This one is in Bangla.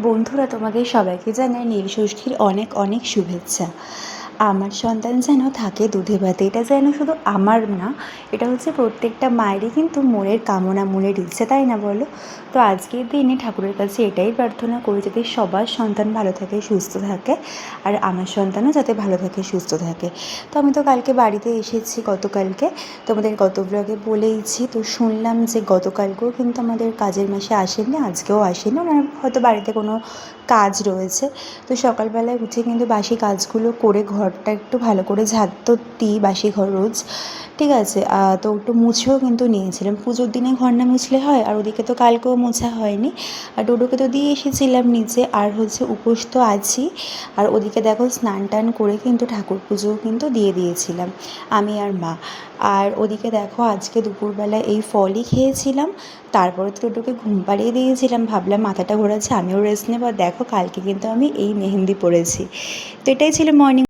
বন্ধুরা, তোমাদের সবাইকে জানাই নীলষষ্ঠীর অনেক অনেক শুভেচ্ছা। আমার সন্তান যেন থাকে দুধে ভাতে, এটা যেন শুধু আমার না, এটা হচ্ছে প্রত্যেকটা মায়েরই কিন্তু মনের কামনা, মনের ইচ্ছে, তাই না বলো? তো আজকের দিনে ঠাকুরের কাছে এটাই প্রার্থনা করি যাতে সবার সন্তান ভালো থাকে, সুস্থ থাকে, আর আমার সন্তানও যাতে ভালো থাকে, সুস্থ থাকে। তো আমি তো কালকে বাড়িতে এসেছি, গতকালকে তোমাদের গত ব্লগে বলেইছি। তো শুনলাম যে গতকালকেও কিন্তু আমাদের কাজের মাসে আসেননি, আজকেও আসেনি, ওনার হয়তো বাড়িতে কোনো কাজ রয়েছে। তো সকালবেলায় উঠে কিন্তু বাসি কাজগুলো করে ঘরটা একটু ভালো করে ঝাঁট তো দিই, বাসি ঘর রোজ, ঠিক আছে। তো একটু মুছেও কিন্তু নিয়েছিলাম, পুজোর দিনে ঘর না মুছলে হয়, আর ওদিকে তো কালকেও মোছা হয়নি। আর ডোডোকে তো দিয়ে এসেছিলাম নিচে, আর হচ্ছে উপোস তো আছি। আর ওদিকে দেখো স্নান টান করে কিন্তু ঠাকুর পুজোও কিন্তু দিয়ে দিয়েছিলাম আমি আর মা। আর ওদিকে দেখো আজকে দুপুরবেলা এই ফলই খেয়েছিলাম, তারপরে তো ডোডোকে ঘুম পাড়িয়ে দিয়েছিলাম, ভাবলাম মাথাটা ঘোরাচ্ছে, আমিও রেস্ট নেব। আর দেখো কালকে কিন্তু আমি এই মেহেন্দি পরেছি। তো এটাই ছিল মর্নিং।